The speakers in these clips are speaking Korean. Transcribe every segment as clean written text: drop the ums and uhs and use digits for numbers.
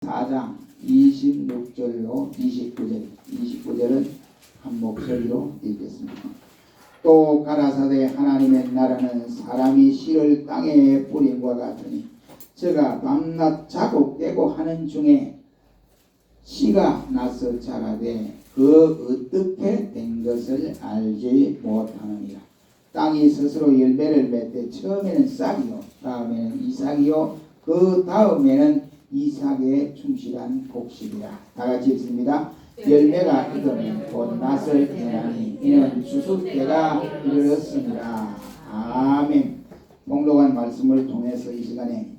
4장 26절로 29절은 한 목소리로 읽겠습니다. 또 가라사대 하나님의 나라는 사람이 씨를 땅에 뿌림과 같으니 저가 밤낮 자고 깨고 하는 중에 씨가 나서 자라되 그 어떻게 된 것을 알지 못하느니라. 땅이 스스로 열매를 맺되 처음에는 싹이요 다음에는 이삭이요 그 다음에는 이삭의 충실한 곡식이라. 다같이 읽습니다. 열매가 익으면 곧 낫을 내나니 이는 추수 때가 이르렀습니다. 아멘. 봉독한 말씀을 통해서 이 시간에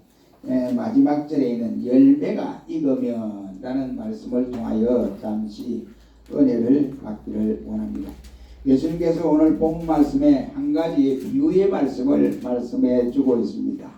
마지막 절에 있는 열매가 익으면 라는 말씀을 통하여 잠시 은혜를 받기를 원합니다. 예수님께서 오늘 본 말씀에 한 가지 비유의 말씀을 말씀해 주고 있습니다.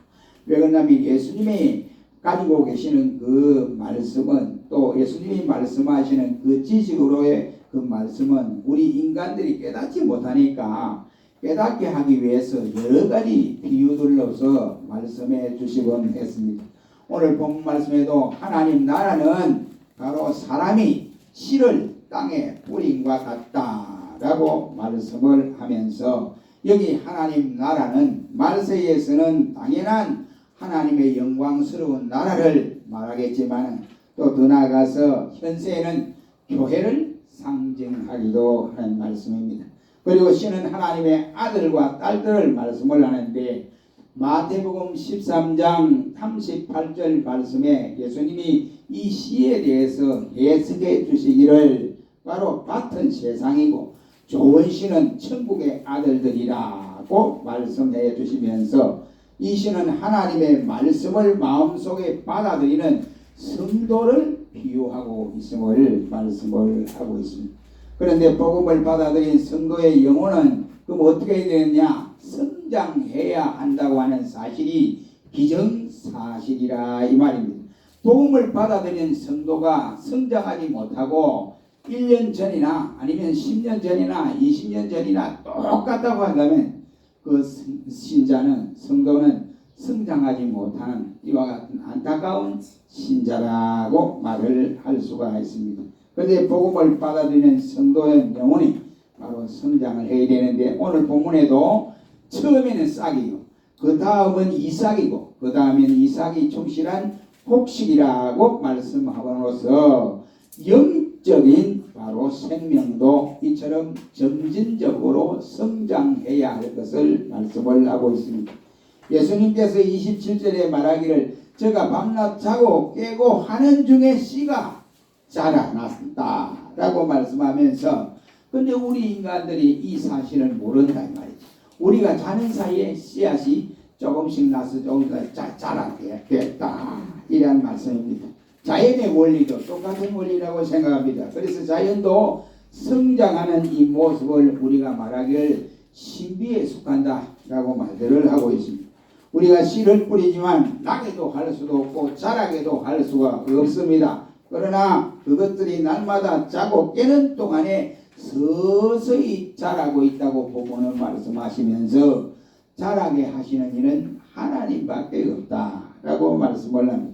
왜 그러냐면 예수님이 가지고 계시는 그 말씀은, 또 예수님이 말씀하시는 그 지식으로의 그 말씀은 우리 인간들이 깨닫지 못하니까 깨닫게 하기 위해서 여러 가지 비유들로서 말씀해 주시곤 했습니다. 오늘 본 말씀에도 하나님 나라는 바로 사람이 씨를 땅에 뿌림과 같다라고 말씀을 하면서, 여기 하나님 나라는 말세에서는 당연한 하나님의 영광스러운 나라를 말하겠지만 또 더 나아가서 현세에는 교회를 상징하기도 하는 말씀입니다. 그리고 씨는 하나님의 아들과 딸들을 말씀을 하는데, 마태복음 13장 38절 말씀에 예수님이 이 씨에 대해서 해석해 주시기를 바로 밭은 세상이고 좋은 씨는 천국의 아들들이라고 말씀해 주시면서, 이 씨는 하나님의 말씀을 마음속에 받아들이는 성도를 비유하고 있음을 말씀을 하고 있습니다. 그런데 복음을 받아들인 성도의 영혼은 그럼 어떻게 해야 되느냐? 성장해야 한다고 하는 사실이 기정사실이라 이 말입니다. 복음을 받아들인 성도가 성장하지 못하고 1년 전이나 아니면 10년 전이나 20년 전이나 똑같다고 한다면 그 신자는, 성도는 성장하지 못하는 이와 같은 안타까운 신자라고 말을 할 수가 있습니다. 그런데 복음을 받아들이는 성도의 영혼이 바로 성장을 해야 되는데, 오늘 본문에도 처음에는 싹이요, 그 다음은 이삭이고 그 다음에는 이삭이 충실한 곡식이라고 말씀함으로써 영적인 바로 생명도 이처럼 점진적으로 성장해야 할 것을 말씀을 하고 있습니다. 예수님께서 27절에 말하기를 저가 밤낮 자고 깨고 하는 중에 씨가 자라났다 라고 말씀하면서, 근데 우리 인간들이 이 사실을 모른다 이 말이죠. 우리가 자는 사이에 씨앗이 조금씩 나서 조금씩 자라게 됐다 이란 말씀입니다. 자연의 원리도 똑같은 원리라고 생각합니다. 그래서 자연도 성장하는 이 모습을 우리가 말하기를 신비에 속한다 라고 말들을 하고 있습니다. 우리가 씨를 뿌리지만 나게도 할 수도 없고 자라게도 할 수가 없습니다. 그러나 그것들이 날마다 자고 깨는 동안에 서서히 자라고 있다고 본문은 말씀하시면서, 자라게 하시는 이는 하나님밖에 없다라고 말씀을 합니다.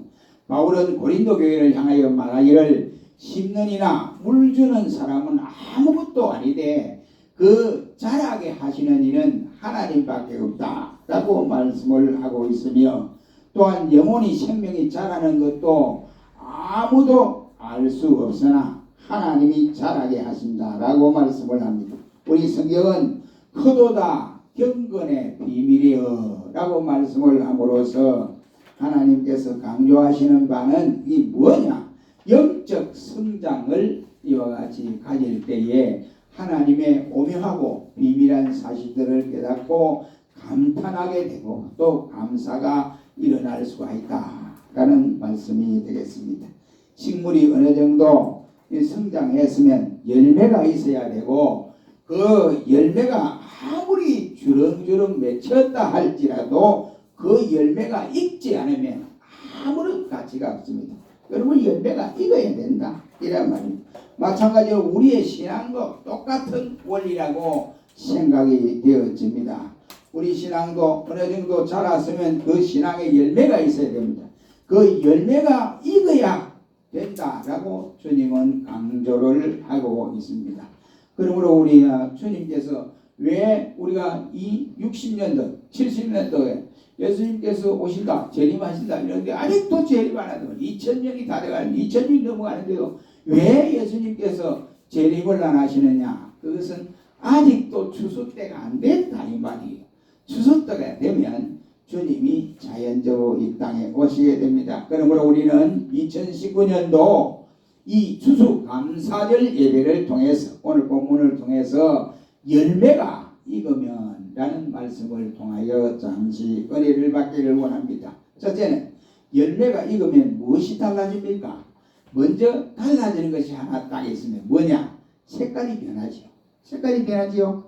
바울은 고린도 교회를 향하여 말하기를 심는 이나 물 주는 사람은 아무것도 아니되 그 자라게 하시는 이는 하나님밖에 없다라고 말씀을 하고 있으며, 또한 영혼이 생명이 자라는 것도 아무도 알 수 없으나 하나님이 자라게 하신다라고 말씀을 합니다. 우리 성경은 크도다 경건의 비밀이여 라고 말씀을 함으로써 하나님께서 강조하시는 바는 이 뭐냐? 영적 성장을 이와 같이 가질 때에 하나님의 오묘하고 비밀한 사실들을 깨닫고 감탄하게 되고 또 감사가 일어날 수가 있다라는 말씀이 되겠습니다. 식물이 어느 정도 성장했으면 열매가 있어야 되고, 그 열매가 아무리 주렁주렁 맺혔다 할지라도 그 열매가 익지 않으면 아무런 가치가 없습니다. 여러분, 열매가 익어야 된다 이란 말입니다. 마찬가지로 우리의 신앙도 똑같은 원리라고 생각이 되어집니다. 우리 신앙도 어느 정도 자랐으면 그 신앙에 열매가 있어야 됩니다. 그 열매가 익어야 오신다라고 주님은 강조를 하고 있습니다. 그러므로 우리 주님께서 왜 우리가 이 60년도, 70년도에 예수님께서 오신다, 재림하신다 이런데 아직도 재림 안 하는 2000년이 다 돼가는 2000년이 넘어가는데도 왜 예수님께서 재림을 안 하시느냐? 그것은 아직도 추수 때가 안 됐다 이 말이에요. 추수 때가 되면 주님이 자연적으로 이 땅에 오시게 됩니다. 그러므로 우리는 2019년도 이 추수 감사절 예배를 통해서 오늘 본문을 통해서 열매가 익으면 라는 말씀을 통하여 잠시 은혜를 받기를 원합니다. 첫째는 열매가 익으면 무엇이 달라집니까? 먼저 달라지는 것이 하나 딱 있으면 뭐냐? 색깔이 변하죠. 색깔이 변하지요.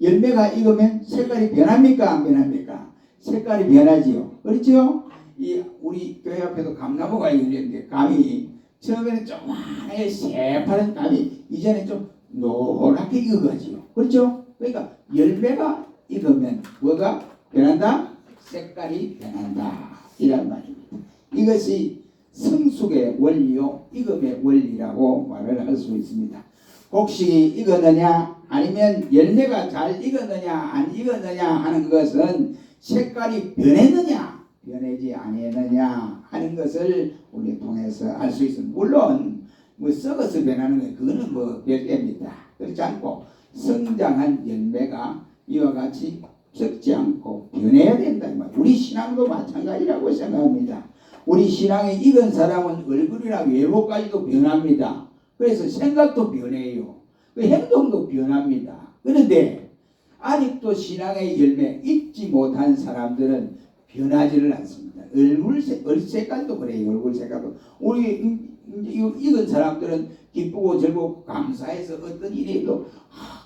열매가 익으면 색깔이 변합니까? 안 변합니까? 색깔이 변하지요. 그렇죠? 이 우리 교회 앞에도 감나무가 있는데 감이 처음에는 조그마하게 새파란 감이 이제는 좀 노랗게 익어가지요. 그렇죠? 그러니까 열매가 익으면 뭐가 변한다? 색깔이 변한다. 이란 말입니다. 이것이 성숙의 원리요 익음의 원리라고 말을 할 수 있습니다. 곡식이 익었느냐 아니면 열매가 잘 익었느냐 안 익었느냐 하는 것은 색깔이 변했느냐 변하지 아니했느냐 하는 것을 우리 통해서 알 수 있습니다. 물론 뭐 썩어서 변하는 게 그거는 뭐 별개입니다. 그렇지 않고 성장한 열매가 이와 같이 썩지 않고 변해야 된다. 우리 신앙도 마찬가지라고 생각합니다. 우리 신앙에 익은 사람은 얼굴이나 외모까지도 변합니다. 그래서 생각도 변해요. 그 행동도 변합니다. 그런데 아직도 신앙의 열매 잊지 못한 사람들은 변하지를 않습니다. 얼굴 색깔도 그래요. 얼굴 색깔도. 우리 익은 사람들은 기쁘고 즐겁고 감사해서 어떤 일에도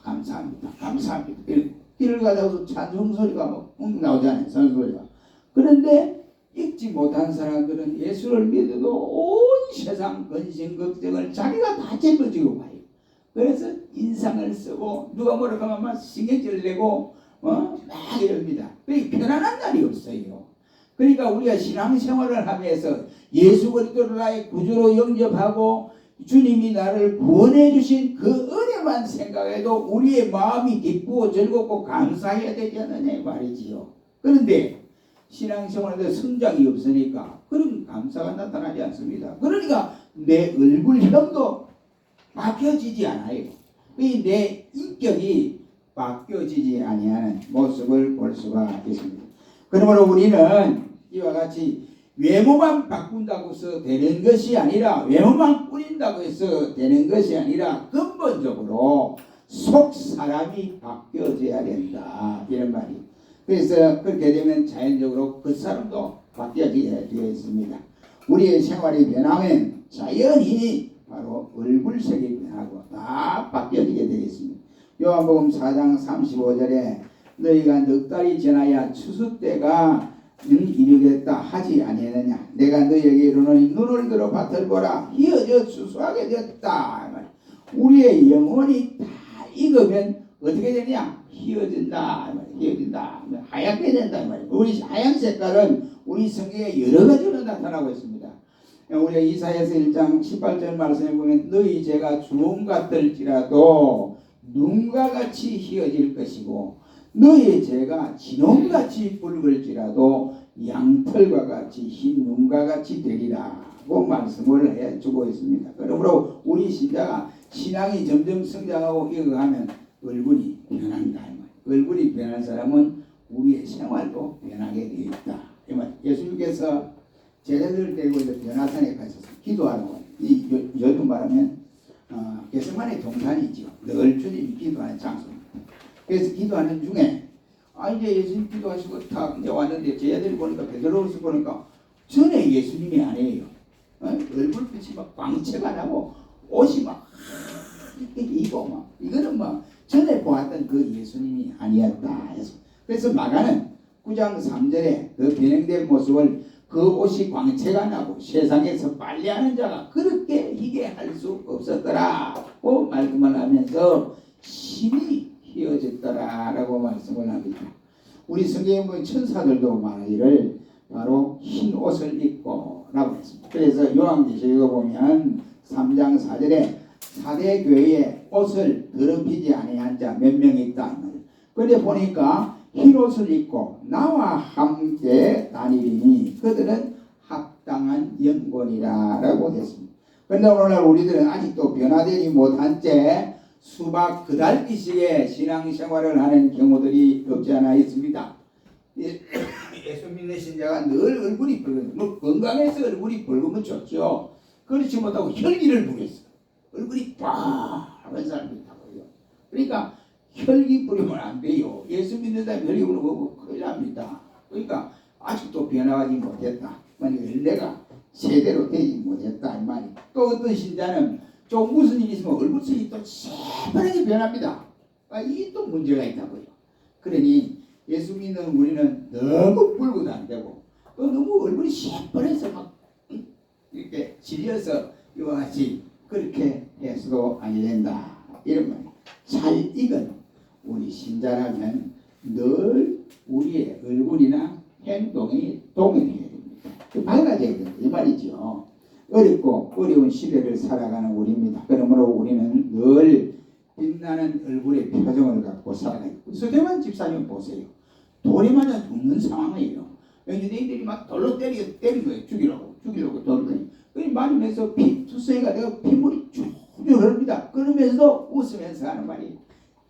감사합니다. 감사합니다. 길을 가다가도 찬송 소리가 막 나오잖아요. 찬송 소리가. 그런데 읽지 못한 사람들은 예수를 믿어도 온 세상 근심 걱정을 자기가 다 짊어지고 가요. 그래서 인상을 쓰고 누가 뭐라고 하면 막 신경질 내고 막 이럽니다. 편안한 날이 없어요. 그러니까 우리가 신앙생활을 하면서 예수 그리스도를 나의 구주로 영접하고 주님이 나를 구원해 주신 그 은혜만 생각해도 우리의 마음이 기쁘고 즐겁고 감사해야 되지 않느냐 말이지요. 그런데 신앙생활에서 성장이 없으니까 그런 감사가 나타나지 않습니다. 그러니까 내 얼굴형도 바뀌어지지 않아요. 내 인격이 바뀌어지지 아니하는 모습을 볼 수가 있습니다. 그러므로 우리는 이와 같이 외모만 바꾼다고 해서 되는 것이 아니라 외모만 꾸린다고 해서 되는 것이 아니라 근본적으로 속 사람이 바뀌어져야 된다 이런 말이. 그래서 그렇게 되면 자연적으로 그 사람도 바뀌어지게 되어 있습니다. 우리의 생활이 변하면 자연히 바로 얼굴색이 변하고 다 바뀌어지게 되어 있습니다. 요한복음 4장 35절에 너희가 넉 달이 지나야 추수 때가 이르겠다 하지 아니하느냐. 내가 너희에게 이르노니 눈을 들어 밭을 보라 휘어져 추수하게 되었다. 우리의 영혼이 다 익으면 어떻게 되냐? 휘어진다. 휘어진다. 하얗게 된다. 우리 하얀 색깔은 우리 성경에 여러 가지로 나타나고 있습니다. 우리 이사야서 1장 18절 말씀에 보면 너희 죄가 주홍 같을지라도 눈과 같이 휘어질 것이고 너희 죄가 진홍같이 붉을지라도 양털과 같이 흰 눈과 같이 되리라고 말씀을 해주고 있습니다. 그러므로 우리 신자가 신앙이 점점 성장하고 익어가면 얼굴이 변한다. 얼굴이 변한 사람은 우리의 생활도 변하게 되어 있다. 예수님께서 제자들을 데리고 변화산에 가셔서 기도하는 요즘 말하면 겟세마네 동산이죠. 늘 주님이 기도하는 장소입니다. 그래서 기도하는 중에 이제 예수님 기도하시고 딱 이제 왔는데 제자들이 보니까 베드로를 보니까 전에 예수님이 아니에요. 얼굴빛이 막 광채가 나고 옷이 막 이렇게 입고 막 이거는 막 전에 보았던 그 예수님이 아니었다 해서 그래서 마가는 9장 3절에 그 변형된 모습을 그 옷이 광채가 나고 세상에서 빨래하는 자가 그렇게 희게 할 수 없었더라고 말씀을 하면서 심히 휘어졌더라라고 말씀을 합니다. 우리 성경에 보면 천사들도 말하기를 바로 흰 옷을 입고 라고 했습니다. 그래서 요한계시록에 보면 3장 4절에 사대 교회에 옷을 더럽히지 아니한 자 몇 명이 있다. 그런데 보니까 흰 옷을 입고 나와 함께 다니리니 그들은 합당한 영혼이라 라고 했습니다. 그런데 오늘날 우리들은 아직도 변화되지 못한 채 수박 그달기식의 신앙생활을 하는 경우들이 없지 않아 있습니다. 예수 믿는 신자가 늘 얼굴이 붉은, 뭐 건강해서 얼굴이 붉으면 좋죠. 그렇지 못하고 혈기를 부렸어. 얼굴이 빠른 사람이 있다고요. 그러니까 혈기 부리면 안 돼요. 예수 믿는 사람이 혈기 부리면 큰일 납니다. 그러니까 아직도 변화하지 못했다. 만약 열매가 제대로 되지 못했다 이 말이. 또 어떤 신자는 좀 무슨 일이 있으면 얼굴색이 또 새파랗게 변합니다. 이게 또 문제가 있다고요. 그러니 예수 믿는 우리는 너무 붉어도 안 되고 또 너무 얼굴이 새파래서 막 이렇게 질려서 이와 같이 그렇게 해서도 아니 된다. 이런 말. 잘 익은 우리 신자라면 늘 우리의 얼굴이나 행동이 동일해야 됩니다. 밝아져야 된다 이 말이죠. 어렵고 어려운 시대를 살아가는 우리입니다. 그러므로 우리는 늘 빛나는 얼굴의 표정을 갖고 살아가야 됩니다. 서대만 집사님 보세요. 돌에 맞아 죽는 상황이에요. 너희들이 막 돌로 때린 거예요. 죽이려고 돌로 때리고. 그게 맞으면서 투성이가 되고 피물이 쭉 흐릅니다. 그러면서도 웃으면서 하는 말이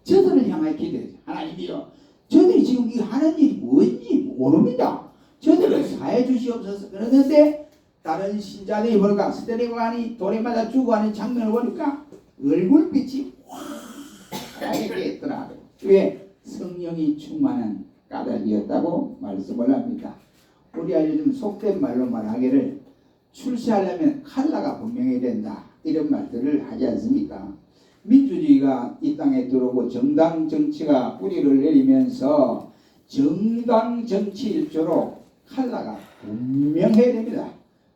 저들을 향하여 기도해요. 하나님이요. 저들이 지금 이 하는 일이 뭔지 모릅니다. 저들을 사해 주시옵소서. 그러는데 다른 신자들이 보니까 스테레관이 돌에 맞아 죽어가는 장면을 보니까 얼굴빛이 화하게 있더라고요. 왜? 성령이 충만한 까닭이었다고 말씀을 합니다. 우리가 요즘 속된 말로 말하기를 출세하려면 칼라가 분명해야 된다 이런 말들을 하지 않습니까? 민주주의가 이 땅에 들어오고 정당 정치가 뿌리를 내리면서 정당 정치일조록 칼라가 분명해야 됩니다.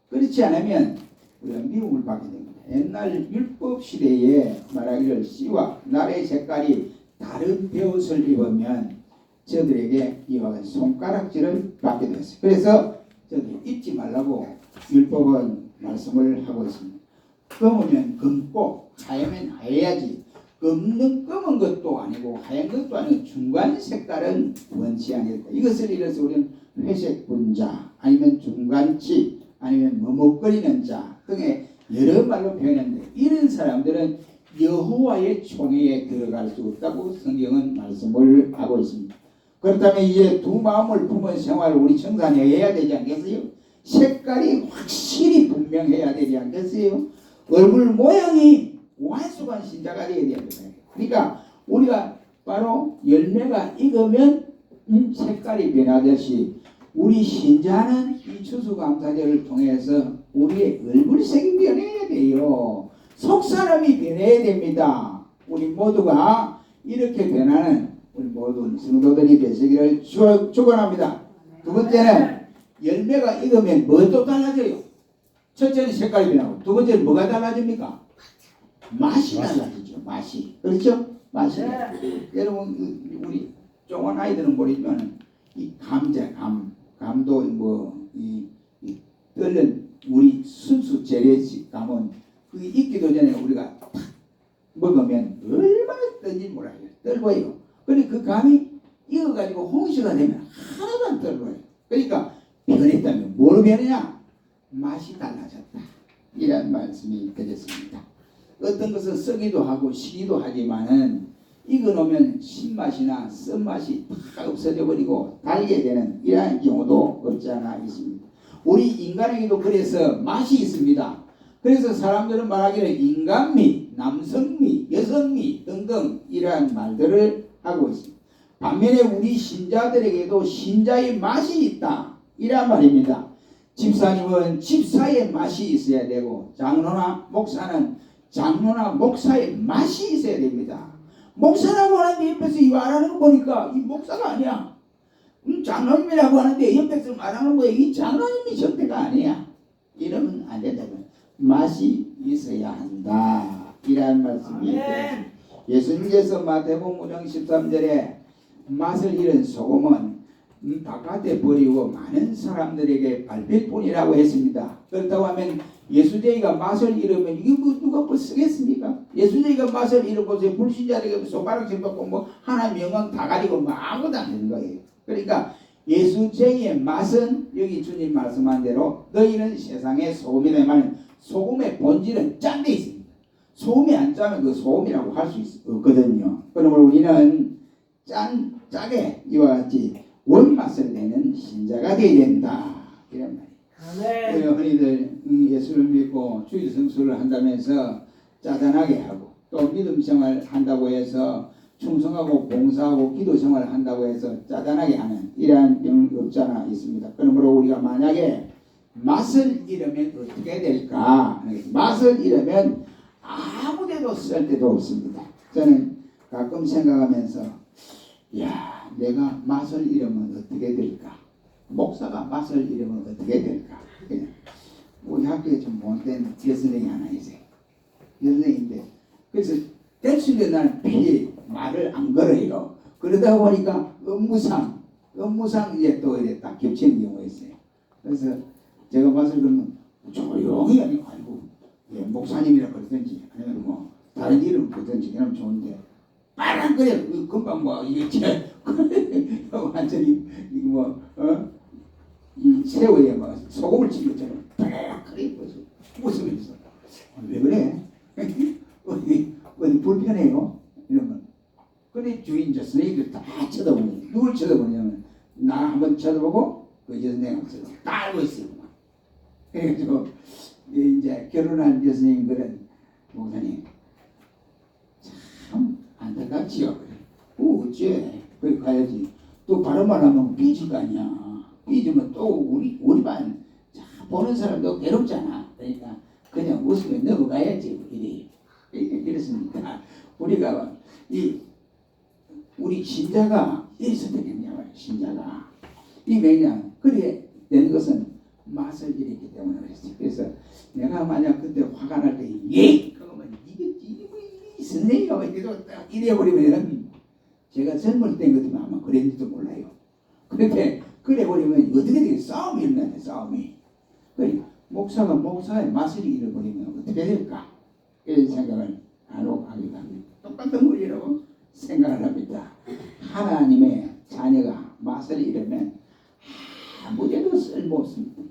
그렇지 않으면 우리가 미움을 받게 됩니다. 옛날 율법 시대에 말하기를 씨와 날의 색깔이 다른 베옷을 입으면 저들에게 이와 같이 손가락질을 받게 되었어요. 그래서 저들이 입지 말라고 율법은 말씀을 하고 있습니다. 검으면 검고 하얘면 하얘야지. 검은 것도 아니고 하얀 것도 아니고 중간 색깔은 원치 않겠다. 이것을 이래서 우리는 회색 분자 아니면 중간치 아니면 머뭇거리는 자 등의 여러 말로 표현했는데 이런 사람들은 여호와의 총회에 들어갈 수 없다고 성경은 말씀을 하고 있습니다. 그렇다면 이제 두 마음을 품은 생활을 우리 청산에 해야 되지 않겠어요? 색깔이 확실히 분명해야 되지 않겠어요? 얼굴 모양이 완숙한 신자가 되어야 됩니다. 그러니까 우리가 바로 열매가 익으면 색깔이 변하듯이 우리 신자는 이 추수감사절을 통해서 우리의 얼굴색이 변해야 돼요. 속사람이 변해야 됩니다. 우리 모두가 이렇게 변하는 우리 모든 성도들이 되시기를 축원합니다. 두 번째는 열매가 익으면 뭐도 달라져요. 첫째는 색깔이 변하고 두 번째는 뭐가 달라집니까? 맛이 달라지죠. 맛이. 그렇죠? 맛이. 여러분 우리 조그만 아이들은 모르지만 이 감도 이 끓는 우리 순수 재래식 감은 그 익기도 전에 우리가 탁 먹으면 얼마나 뜬지 몰라요. 떨고요. 근데 그 감이 익어가지고 홍시가 되면 하나도 안 떨고요. 그러니까 변했다면 뭘 변했냐? 맛이 달라졌다. 이런 말씀이 되겠습니다. 어떤 것은 썩기도 하고 시기도 하지만은 익어놓으면 신맛이나 쓴맛이 다 없어져 버리고 달게 되는 이러한 경우도 없지 않아 있습니다. 우리 인간에게도 그래서 맛이 있습니다. 그래서 사람들은 말하기를 인간미, 남성미, 여성미 등등 이러한 말들을 하고 있습니다. 반면에 우리 신자들에게도 신자의 맛이 있다 이란 말입니다. 집사님은 집사의 맛이 있어야 되고 장로나 목사는 장로나 목사의 맛이 있어야 됩니다. 목사라고 하는데 옆에서 이 말하는 거 보니까 이 목사가 아니야. 장로님이라고 하는데 옆에서 말하는 거에 이 장로님이 정태가 아니야. 이러면 안 된다고요. 맛이 있어야 한다. 이라는 말씀이 있습니다. 예수님께서 마태복음 5장 13절에 맛을 잃은 소금은 바깥에 버리고 많은 사람들에게 발필뿐이라고 했습니다. 그렇다고 하면 예수제의가 맛을 잃으면 이게 뭐 누가 뭐 쓰겠습니까? 예수제의가 맛을 잃어보세요. 불신자들에게 손가락질 받고 뭐 하나님 영광 다 가리고 뭐 아무것도 안 되는 거예요. 그러니까 예수제의의 맛은 여기 주님 말씀한 대로 너희는 세상의 소금이라 말은 소금의 본질은 짠 데 있습니다. 소금이 안 짜면 그 소금이라고 할 수 없거든요. 그러므로 우리는 짜게 이와 같이 원맛을 내는 신자가 되어야 된다. 이런 말이에요. 우리 어머니들 예수를 믿고 주일 성수를 한다면서 짜잔하게 하고 또 믿음 생활 한다고 해서 충성하고 봉사하고 기도 생활을 한다고 해서 짜잔하게 하는 이러한 경우 없잖아 있습니다. 그러므로 우리가 만약에 맛을 잃으면 어떻게 될까? 맛을 잃으면 아무데도 쓸 데도 없습니다. 저는 가끔 생각하면서 야, 내가 맛을 잃으면 어떻게 될까? 목사가 맛을 잃으면 어떻게 될까? 우리 학교에 좀 못된 여선생이 하나 있어요. 여선생인데 그래서 될 수 있는 날 피해 말을 안 걸어요. 그러다 보니까 업무상 이제 또 이제 딱 겹치는 경우가 있어요. 그래서 제가 맛을 그러면 조용히 아니고 예, 목사님이라 그러든지 아니면 뭐 다른 이름 그러든지 그러면 좋은데 빨랑 그래 금방 뭐 이게 완전히 뭐 이 새우에 뭐 소금을 친 것처럼 빨랑 그래 웃으면서 왜 그래? 어디 불편해요? 이러면 근데 주인 저 선생님들 다 쳐다보니 누굴 쳐다보냐면 나 한번 쳐다보고 그 여선생님 다 알고 있어요. 그래가지고 이제 결혼한 여선생님들은 목사님 참 안타깝지요. 어째 거기 가야지. 또 바로만 하면 삐질 거 아니야. 삐지면 또 우리 반 보는 사람도 괴롭잖아. 그러니까 그냥 웃으면 넘어가야지. 이랬습니다. 우리가 우리 신자가 이래서 되겠냐 말이야. 신자가 이 왜냐 그래 되는 것은 맛을 잃었기 때문에 그랬어요. 그래서 내가 만약 그때 화가 날 때 예 그러면 이게 선생님이 이래버리면 제가 젊을 때 같으면 아마 그랬는지도 몰라요. 그런데 그래버리면 어떻게 되겠어? 싸움이 일어나네. 싸움이. 그러니까 목사가 목사의 맛을 잃어버리면 어떻게 될까? 이런 생각을 하러 가기도 합니다. 똑같은 원리라고 생각을 합니다. 하나님의 자녀가 맛을 잃으면 아무데도 쓸모없습니다.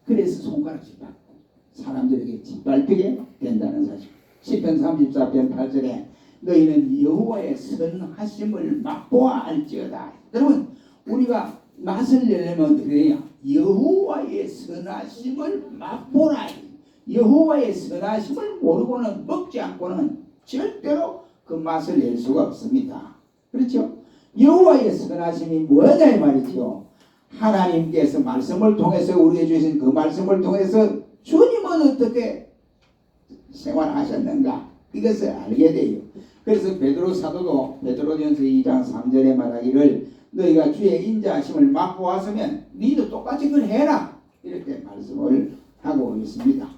그래서 손가락질 받고 사람들에게 짓밟히게 된다는 사실. 시편 34편 8절에 너희는 여호와의 선하심을 맛보아 알지어다. 여러분 우리가 맛을 내려면 어떻게 해야? 여호와의 선하심을 맛보라. 여호와의 선하심을 모르고는 먹지 않고는 절대로 그 맛을 낼 수가 없습니다. 그렇죠? 여호와의 선하심이 뭐냐 이 말이죠. 하나님께서 말씀을 통해서 우리에게 주신 그 말씀을 통해서 주님은 어떻게 생활하셨는가 이것을 알게 돼요. 그래서 베드로 사도도 베드로전서 2장 3절에 말하기를 너희가 주의 인자하심을 맛보았으면 너희도 똑같이 그걸 해라 이렇게 말씀을 하고 있습니다.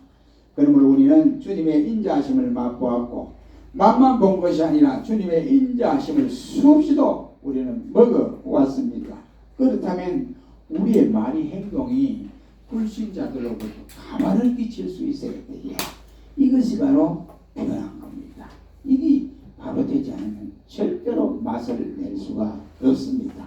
그러므로 우리는 주님의 인자하심을 맛보았고 맛만 본 것이 아니라 주님의 인자하심을 수없이도 우리는 먹어왔습니다. 그렇다면 우리의 말이 행동이 불신자들로부터 가만을 끼칠 수 있어야 돼요. 이것이 바로 변한 겁니다. 이게 바로 되지 않으면 절대로 맛을 낼 수가 없습니다.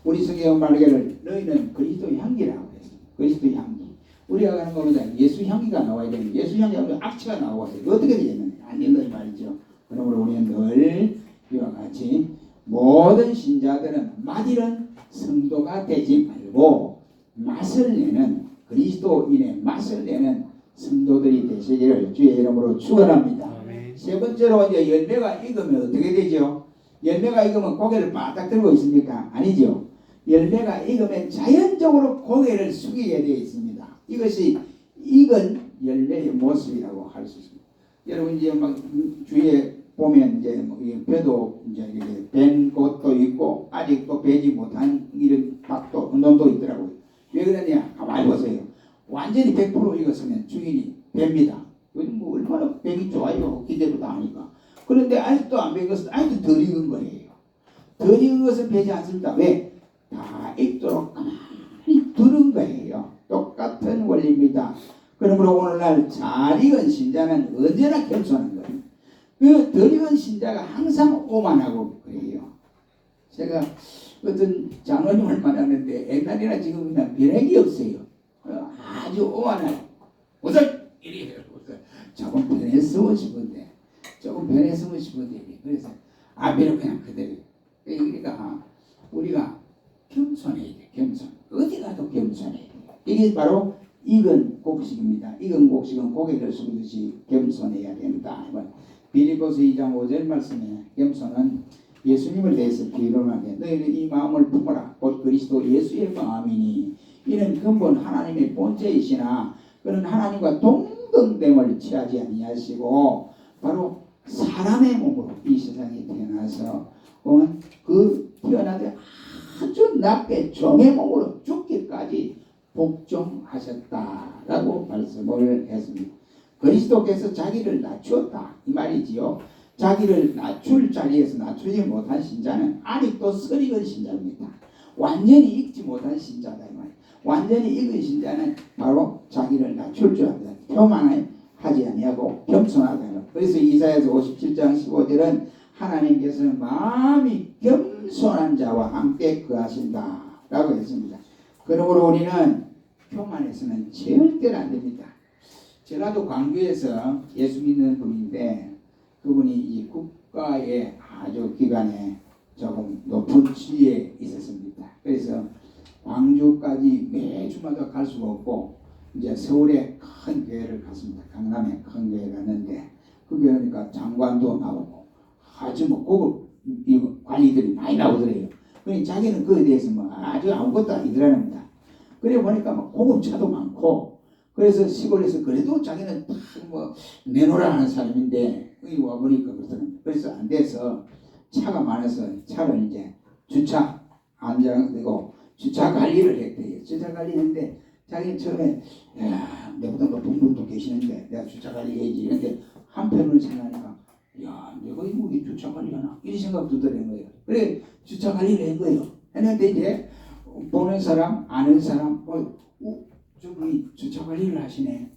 우리 성경 말하기를 너희는 그리스도 향기라고 했습니다. 그리스도 향기. 우리가 가는 것보다 예수 향기가 나와야 되는 예수 향기하면 악취가 나와서 어떻게 되겠느냐 안 된다 말이죠. 그러므로 우리는 늘 이와 같이 모든 신자들은 맛이런 성도가 되지 말고 맛을 내는 그리스도인의 맛을 내는 성도들이 되시기를 주의 이름으로 축원합니다. 세 번째로 이제 열매가 익으면 어떻게 되죠? 열매가 익으면 고개를 바닥 들고 있습니까? 아니죠. 열매가 익으면 자연적으로 고개를 숙이게 되어 있습니다. 이것이 익은 열매의 모습이라고 할 수 있습니다. 여러분 이제 막 주위에 보면 이제 뭐 배도 이제 벤 곳도 있고 아직도 배지 못한 이런 밭도 논도 있더라고요. 왜 그러냐? 가만히 보세요. 완전히 100% 익었으면 주인이 뱀니다. 요즘 뭐 얼마나 뱀이 좋아요. 기대도 다 하니까. 그런데 아직도 안 익었어. 아직도 덜 익은 거예요. 덜 익은 것은 배지 않습니다. 왜? 다 있도록 가만히 두는 거예요. 똑같은 원리입니다. 그러므로 오늘날 잘 익은 신자는 언제나 겸손한 거예요. 그 덜 익은 신자가 항상 오만하고 그래요. 제가 어떤 장로님을 만났는데 옛날이나 지금이나 변함이 없어요. 아주 오만해요. 우선 이리 해요. 조금 변했으면 싶은데 그래서 아비를 그냥 그대로. 그러니까 우리가 겸손해야 돼. 겸손. 어디 가도 겸손해야 돼. 이게 바로 익은 곡식입니다. 익은 곡식은 고개를 숙이듯이 겸손해야 된다. 빌립보서 2장 5절 말씀에 겸손은 예수님을 대해서 비론하게 너희는 이 마음을 품어라. 곧 그리스도 예수의 마음이니 이는 근본 하나님의 본체이시나 그는 하나님과 동등됨을 취하지 아니하시고 바로 사람의 몸으로 이 세상에 태어나서 그 태어나되 아주 낮게 종의 몸으로 죽기까지 복종하셨다라고 말씀을 했습니다. 그리스도께서 자기를 낮추었다 이 말이지요. 자기를 낮출 자리에서 낮추지 못한 신자는 아직도 설익은 신자입니다. 완전히 익지 못한 신자다 이 말이에요. 완전히 익은 신자는 바로 자기를 낮출 줄 압니다. 교만을 하지 아니하고 겸손하다. 그래서 이사야서 57장 15절은 하나님께서는 마음이 겸손한 자와 함께 거하신다 라고 했습니다. 그러므로 우리는 교만해서는 절대로 안 됩니다. 전라도 광주에서 예수 믿는 분인데 그분이 이 국가의 아주 기관에 조금 높은 지위에 있었습니다. 그래서 광주까지 매주마다 갈 수가 없고 이제 서울에 큰 교회를 갔습니다. 강남에 큰 교회 갔는데 그 교회니까 장관도 나오고 아주 고급 관리들이 많이 나오더래요. 그러니 자기는 그에 대해서 아주 아무것도 아니더랍니다. 그래 보니까 고급차도 많고 그래서 시골에서 그래도 자기는 내놓으라 하는 사람인데 여기 와보니까 그렇더라고요. 그래서 안 돼서 차가 많아서 차를 이제 주차 안장되고 주차 관리를 했대요. 주차 관리했는데 자기는 처음에 야 내보다 높은 분도 계시는데 내가 주차 관리해야지 이런데 한편으로 생각하니까 야 내가 이거 주차 관리하나 이런 생각도 드는 거예요. 그래 주차 관리를 한 거예요. 했는데 이제 보는 사람 아는 사람 저분이 주차 관리를 하시네.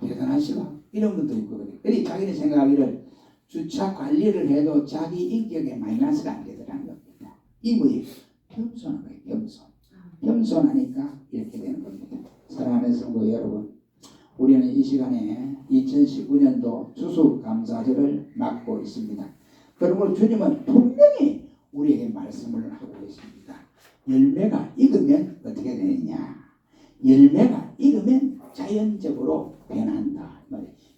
대단하시다. 이런 분도 있거든요. 그래 자기는 생각하기를 주차 관리를 해도 자기 인격에 마이너스가 안 되더라는 겁니다. 이 뭐예요? 겸손한 거예요. 겸손하니까 이렇게 되는 겁니다. 사랑하는 성도 여러분, 우리는 이 시간에 2019년도 추수감사절을 맞고 있습니다. 그러므로 주님은 분명히 우리에게 말씀을 하고 있습니다. 열매가 익으면 어떻게 되느냐? 열매가 익으면 자연적으로 변한다.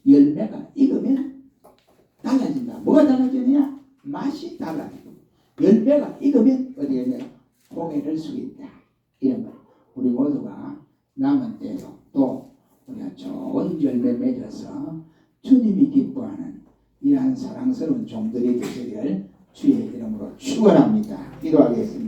열매가 익으면 달라진다. 뭐가 달라지느냐? 맛이 달라지고 열매가 익으면 어디에 있냐? 고개를 숙인다. 이런 거. 우리 모두가 남은 때도 또 우리가 좋은 열매 맺어서 주님이 기뻐하는 이러한 사랑스러운 종들이 되시기를 주의 이름으로 축원합니다. 기도하겠습니다.